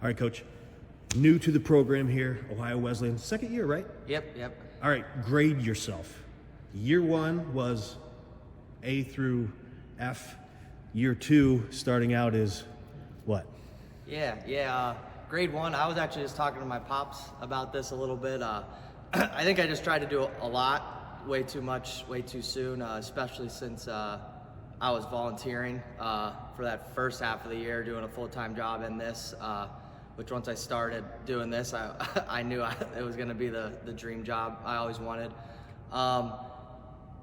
All right, Coach. New to the program here, Ohio Wesleyan. Second year, right? Yep. All right, grade yourself. Year one was A through F. Year two, starting out, is what? Grade one, I was actually just talking to my pops about this a little bit. I think I just tried to do a lot, way too much, way too soon, especially since I was volunteering for that first half of the year, doing a full-time job in this, which once I started doing this, I knew it was going to be the dream job I always wanted. I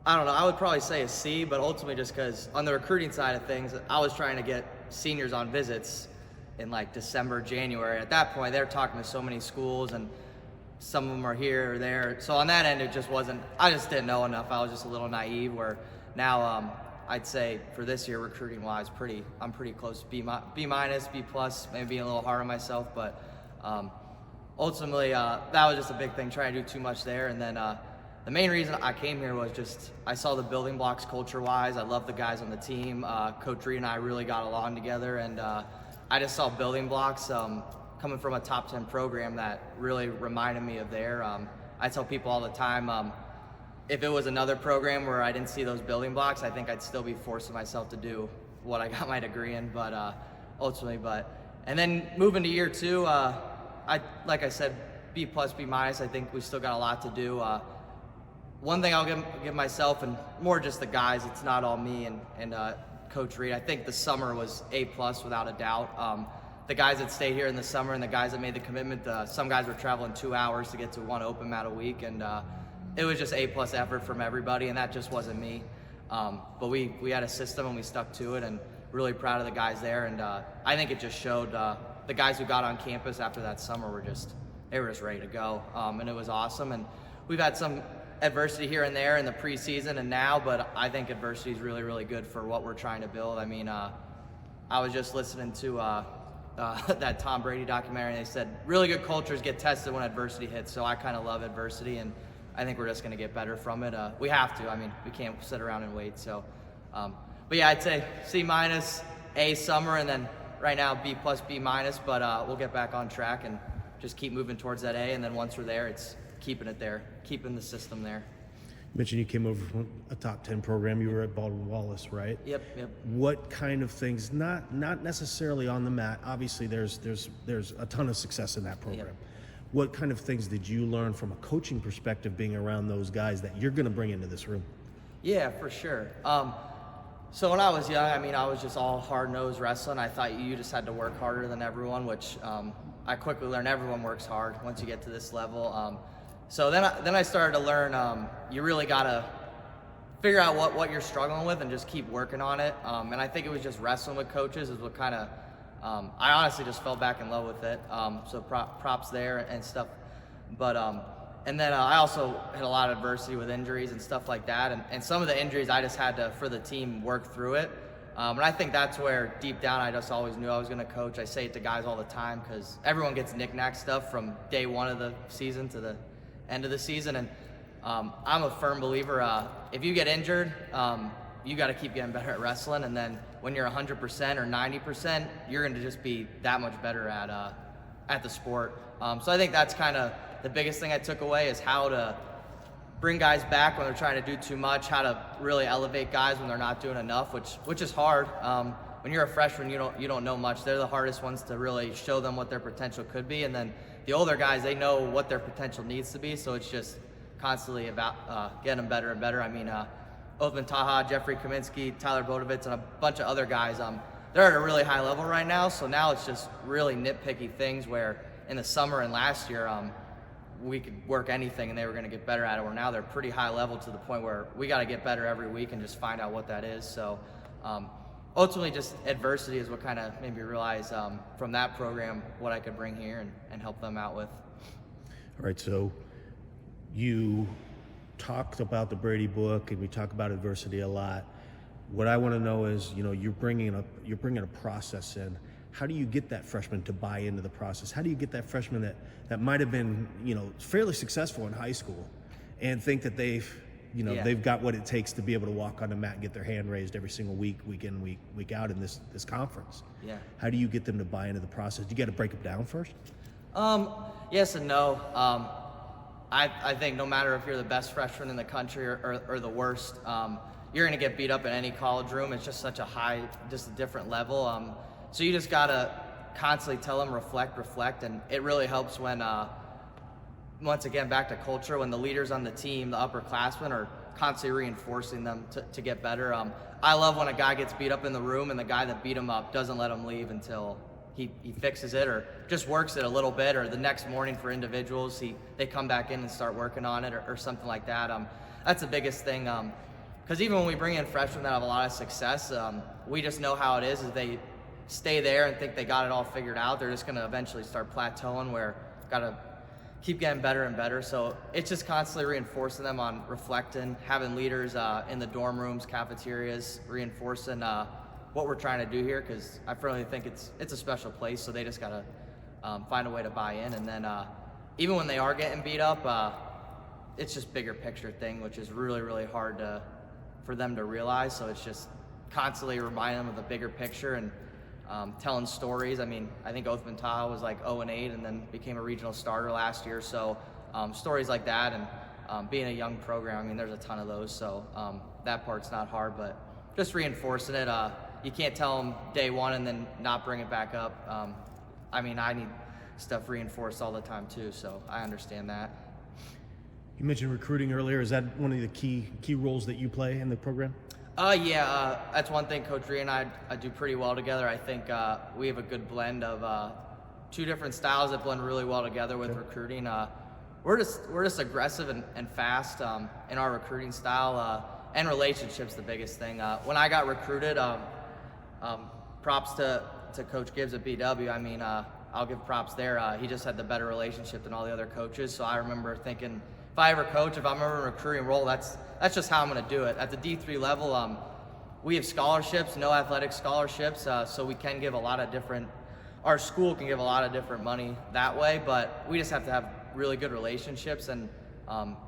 don't know, I would probably say a C, but ultimately just because on the recruiting side of things, I was trying to get seniors on visits in like December, January. At that point, they're talking to so many schools and some of them are here or there. So on that end, it just wasn't, I just didn't know enough. I was just a little naive, where now I'd say for this year, recruiting wise, I'm pretty close to B minus, B plus, maybe being a little hard on myself, but ultimately that was just a big thing, trying to do too much there. And then the main reason I came here was just I saw the building blocks culture-wise. I love the guys on the team. Coach Reed and I really got along together, and I just saw building blocks coming from a top 10 program that really reminded me of there. I tell people all the time, if it was another program where I didn't see those building blocks, I think I'd still be forcing myself to do what I got my degree in, but and then moving to year two, like I said, B plus, B minus, I think we still got a lot to do. One thing I'll give myself, and more just the guys, it's not all me and Coach Reed. I think the summer was A plus without a doubt. The guys that stayed here in the summer and the guys that made the commitment, some guys were traveling 2 hours to get to one open mat a week, and it was just A plus effort from everybody, and that just wasn't me. But we had a system and we stuck to it, and really proud of the guys there. And I think it just showed the guys who got on campus after that summer were just ready to go, and it was awesome. And we've had some adversity here and there in the preseason and now, but I think adversity is really, really good for what we're trying to build. I mean, I was just listening to that Tom Brady documentary, and they said really good cultures get tested when adversity hits. So I kind of love adversity, and I think we're just going to get better from it. We have to. I mean, we can't sit around and wait. So, but yeah, I'd say C minus, A summer, and then right now B plus, B minus. But we'll get back on track and just keep moving towards that A. And then once we're there, it's keeping it there, keeping the system there. You mentioned you came over from a top 10 program. You were at Baldwin-Wallace, right? Yep. What kind of things, not necessarily on the mat, obviously there's a ton of success in that program. Yep. What kind of things did you learn from a coaching perspective being around those guys that you're going to bring into this room? Yeah, for sure. So when I was young, I mean, I was just all hard-nosed wrestling. I thought you just had to work harder than everyone, which I quickly learned everyone works hard once you get to this level. So then I started to learn you really got to figure out what you're struggling with and just keep working on it. And I think it was just wrestling with coaches is what kind of, I honestly just fell back in love with it. So props there and stuff. But, and then I also had a lot of adversity with injuries and stuff like that. And some of the injuries I just had to, for the team, work through it. And I think that's where deep down I just always knew I was going to coach. I say it to guys all the time because everyone gets knick-knack stuff from day one of the season to the end of the season, and I'm a firm believer, if you get injured, you got to keep getting better at wrestling, and then when you're 100% or 90%, you're going to just be that much better at the sport. So I think that's kind of the biggest thing I took away, is how to bring guys back when they're trying to do too much, how to really elevate guys when they're not doing enough, which is hard. When you're a freshman, you don't know much. They're the hardest ones to really show them what their potential could be, and then the older guys, they know what their potential needs to be, so it's just constantly about getting them better and better. I mean, Othman Taha, Jeffrey Kaminsky, Tyler Bodovitz, and a bunch of other guys, they're at a really high level right now, so now it's just really nitpicky things where in the summer and last year, we could work anything and they were going to get better at it, where now they're pretty high level to the point where we got to get better every week and just find out what that is. So ultimately just adversity is what kind of made me realize from that program what I could bring here and help them out with. All right, so you talked about the Brady book and we talk about adversity a lot. What I want to know is, you're bringing a process in. How do you get that freshman to buy into the process? How do you get that freshman that might have been, fairly successful in high school and think that they've Yeah. they've got what it takes to be able to walk on the mat and get their hand raised every single week in, week out in this conference. Yeah. How do you get them to buy into the process? You got to break them down first? Yes and no. I think no matter if you're the best freshman in the country or the worst, you're going to get beat up in any college room. It's just such a just a different level. So you just got to constantly tell them reflect, and it really helps when, once again, back to culture, when the leaders on the team, the upperclassmen, are constantly reinforcing them to get better. I love when a guy gets beat up in the room and the guy that beat him up doesn't let him leave until he fixes it or just works it a little bit, or the next morning for individuals, they come back in and start working on it or something like that. That's the biggest thing. Because even when we bring in freshmen that have a lot of success, we just know how it is they stay there and think they got it all figured out. They're just going to eventually start plateauing where got to keep getting better and better. So it's just constantly reinforcing them on reflecting, having leaders in the dorm rooms, cafeterias, reinforcing what we're trying to do here, because I firmly think it's a special place. So they just got to find a way to buy in. And then even when they are getting beat up, it's just bigger picture thing, which is really, really hard for them to realize. So it's just constantly reminding them of the bigger picture and telling stories. I mean, I think Othman Taha was like 0-8 and then became a regional starter last year. So stories like that, and being a young program, I mean, there's a ton of those. So that part's not hard, but just reinforcing it. You can't tell them day one and then not bring it back up. I mean, I need stuff reinforced all the time too, so I understand that. You mentioned recruiting earlier. Is that one of the key roles that you play in the program? Yeah, that's one thing Coach Rhea and I do pretty well together. I think we have a good blend of two different styles that blend really well together with recruiting. We're just aggressive and fast in our recruiting style, and relationships the biggest thing. When I got recruited, props to Coach Gibbs at BW. I mean, I'll give props there. He just had the better relationship than all the other coaches. So I remember thinking, if I ever coach, if I'm ever in a recruiting role, that's just how I'm going to do it. At the D3 level, we have scholarships, no athletic scholarships, so we can give a lot of different, our school can give a lot of different money that way, but we just have to have really good relationships, and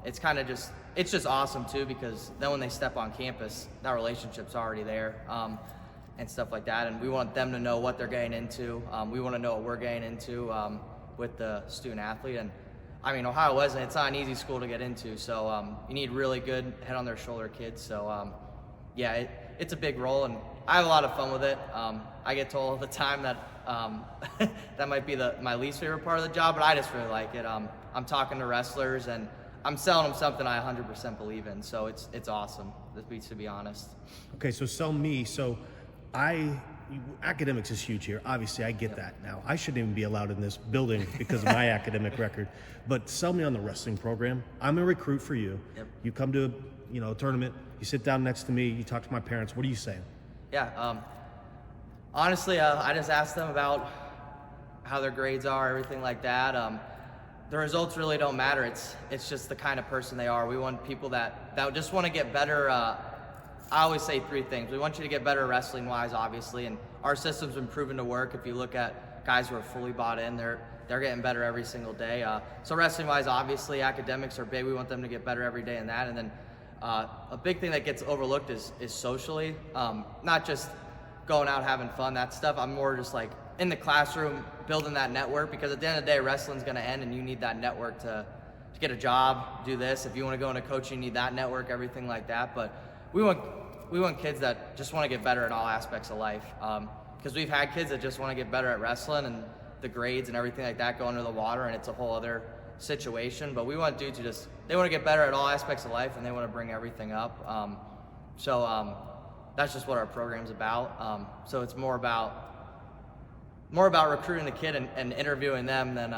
it's kind of just, it's just awesome too, because then when they step on campus, that relationship's already there, and stuff like that, and we want them to know what they're getting into. We want to know what we're getting into with the student athlete. And I mean, Ohio Wesleyan, it's not an easy school to get into, so you need really good head on their shoulder kids. So yeah, it's a big role, and I have a lot of fun with it. I get told all the time that that might be my least favorite part of the job, but I just really like it. I'm talking to wrestlers, and I'm selling them something I 100% believe in, so it's awesome, to be honest. Okay, so sell me. So academics is huge here. Obviously, I get that now. I shouldn't even be allowed in this building because of my academic record. But sell me on the wrestling program. I'm a recruit for you. Yep. You come to a tournament. You sit down next to me. You talk to my parents. What are you saying? Yeah. Honestly, I just ask them about how their grades are, everything like that. The results really don't matter. It's just the kind of person they are. We want people that just want to get better. I always say three things. We want you to get better wrestling-wise, obviously, and our system's been proven to work. If you look at guys who are fully bought in, they're getting better every single day. So wrestling-wise, obviously, academics are big. We want them to get better every day in that. And then a big thing that gets overlooked is socially, not just going out having fun, that stuff. I'm more just like in the classroom, building that network, because at the end of the day, wrestling's going to end, and you need that network to get a job, do this. If you want to go into coaching, you need that network, everything like that. But we want kids that just want to get better in all aspects of life, because we've had kids that just want to get better at wrestling, and the grades and everything like that go under the water, and it's a whole other situation. But we want dudes who they want to get better at all aspects of life, and they want to bring everything up. So that's just what our program's about. So it's more about recruiting the kid and interviewing them than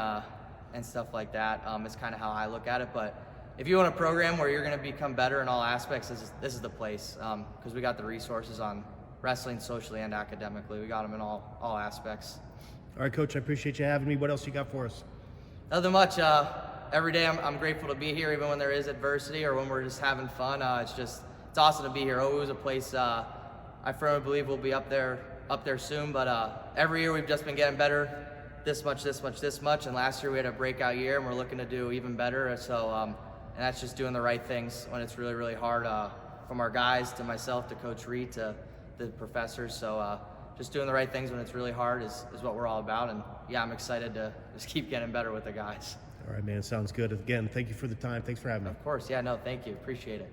and stuff like that. It's kind of how I look at it. But if you want a program where you're going to become better in all aspects, this is the place, because we got the resources on wrestling, socially, and academically. We got them in all aspects. All right, Coach, I appreciate you having me. What else you got for us? Nothing much. Every day I'm grateful to be here, even when there is adversity or when we're just having fun. It's awesome to be here. OWU is a place I firmly believe we'll be up there soon. But every year we've just been getting better. This much, and last year we had a breakout year, and we're looking to do even better. So. and that's just doing the right things when it's really, really hard, from our guys to myself to Coach Reed to the professors. So just doing the right things when it's really hard is what we're all about. And yeah, I'm excited to just keep getting better with the guys. All right, man, sounds good. Again, thank you for the time. Thanks for having me. Of course, yeah, no, thank you. Appreciate it.